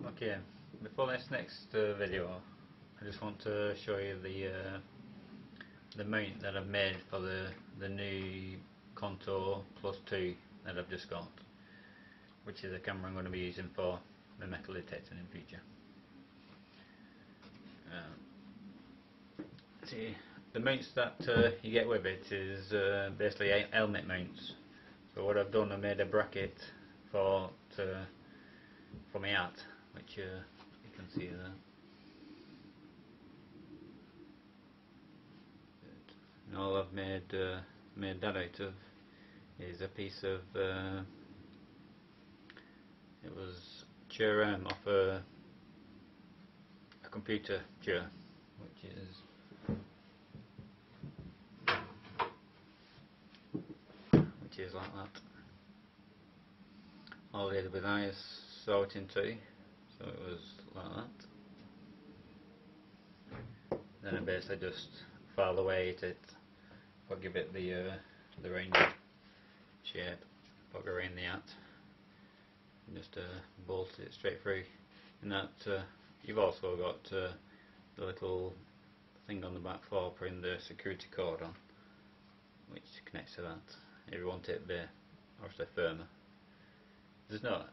Okay, before this next video, I just want to show you the mount that I've made for the new Contour Plus 2 that I've just got, which is a camera I'm going to be using for the metal detecting in future. See, the mounts that you get with it is basically helmet mounts. So what I've done, I made a bracket for my hat, which you can see there. And all I've made that out of is a piece of it was chair arm off a computer chair, which is like that. All I did with eyes sorting too, so it was like that. Then I basically just file away it, or give it the round shape, put it around the hat, and just bolt it straight through. And that you've also got the little thing on the back for putting the security cord on, which connects to that. If you want it there, obviously firmer. There's not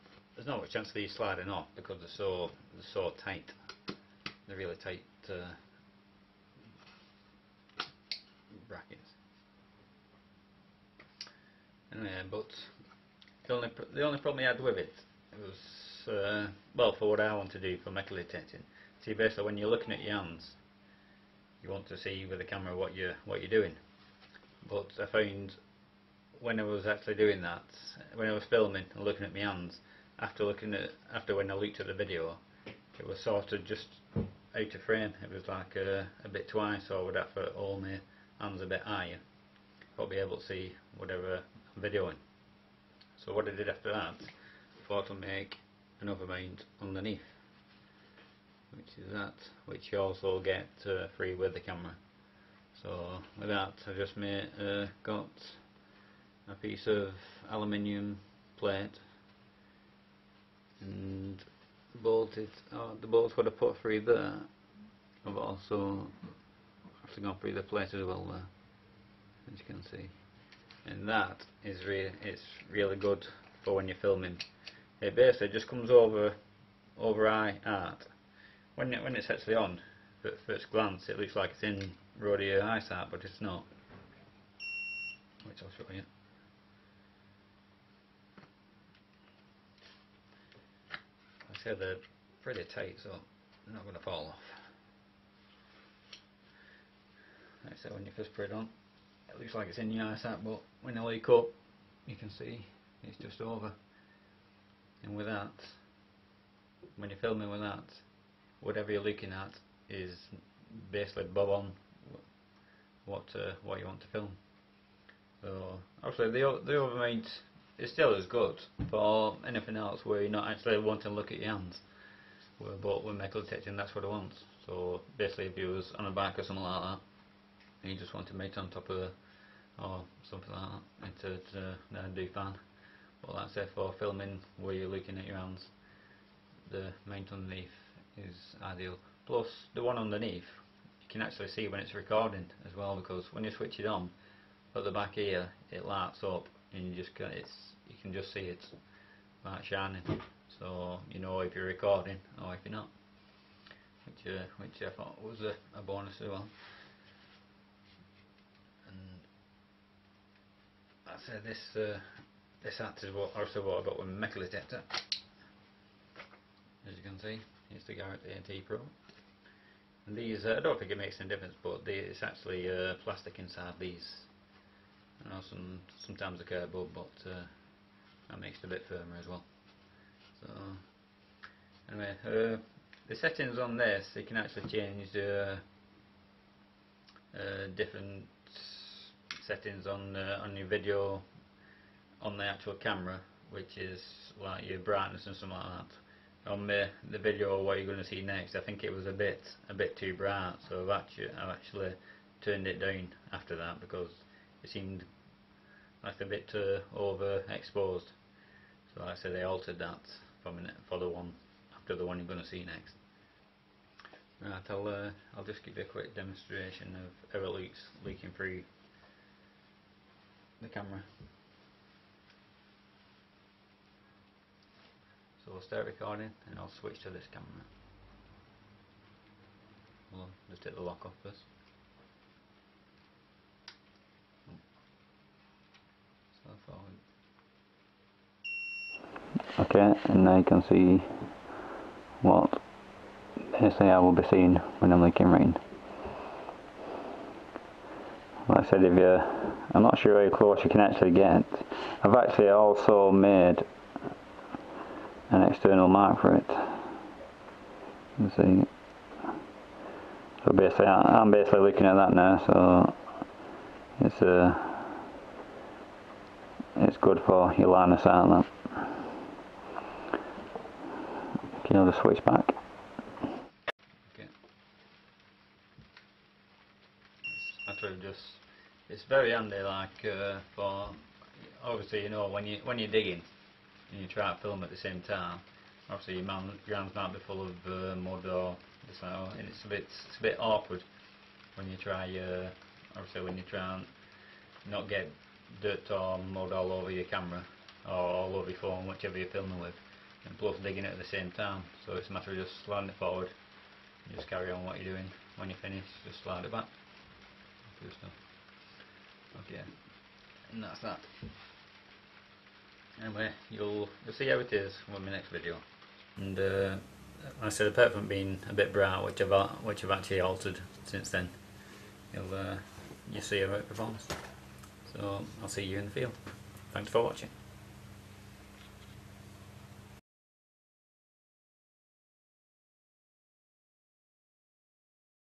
much chance of these sliding off because they're so tight. They're really tight brackets. Anyway, but the only problem I had with it was well, for what I want to do for metal detecting. See, basically when you're looking at your hands, you want to see with the camera what you're doing. But I found when I was actually doing that, when I was filming and looking at my hands, after when I looked at the video, it was sort of just out of frame. It was like a bit too high, so I would have to hold my hands a bit higher to be able to see whatever I'm videoing. So what I did after that, I thought I'd make another mount underneath, which is that, which you also get free with the camera. So with that, I just got a piece of aluminium plate and bolted. The bolts what I put through there, I've also actually gone through the plate as well there, as you can see. And that is it's really good for when you're filming. It basically just comes over eye art. When it's actually on, at first glance, it looks like it's in road of your eyesight, but it's not. Which I'll show you. I said they're pretty tight, so they're not going to fall off. Like I said, when you first put it on, it looks like it's in your eyesight, but when you look up, you can see it's just over. And with that, when you're filming with that, whatever you're looking at is basically bob on what you want to film. So obviously the other mount is still as good for anything else where you're not actually wanting to look at your hands. But with metal detecting, that's what I want. So basically, if you was on a bike or something like that, and you just want to mount on top of or something like that, that'd do fine. But like I said, for filming where you're looking at your hands, the mount underneath is ideal. Plus, the one underneath, you can actually see when it's recording as well, because when you switch it on, at the back here, it lights up, and you can just see it's like shining. So you know if you're recording or if you're not, which I thought was a bonus as well. And I said this hat is also what I got with my metal detector. As you can see, it's the Garrett AT Pro. And these, I don't think it makes any difference, but it's actually plastic inside these. I know sometimes they're cardboard, but that makes it a bit firmer as well. So anyway, the settings on this, you can actually change different settings on your video on the actual camera, which is like your brightness and something like that. On the video what you're going to see next, I think it was a bit too bright, so I've actually turned it down after that because it seemed like a bit overexposed. So like I said, I altered that for the one I to the one you're going to see next. Right, I'll just give you a quick demonstration of error leaks leaking through the camera. So I'll start recording and I'll switch to this camera. We'll just take the lock off first. So forward. Okay, and now you can see what basically I will be seeing when I'm leaking rain. Like I said, I'm not sure how close you can actually get. I've actually also made an external mark for it. You see. So basically, I'm basically looking at that now. So it's good for your line of sight. That. Okay, I'll just switch back. Okay. It's very handy, like for obviously, you know, when you're digging and you try to film at the same time, obviously your hands might be full of mud or this and it's a bit awkward when you try obviously when you try and not get dirt or mud all over your camera or all over your phone, whichever you're filming with, and plus digging it at the same time. So it's a matter of just sliding it forward and just carry on what you're doing. When you finish, just slide it back. Good stuff. Okay, and that's that. Anyway, you'll see how it is with my next video. And like I said, apart from being a bit bright, which I've actually altered since then, you'll see how it performs. So I'll see you in the field. Thanks for watching.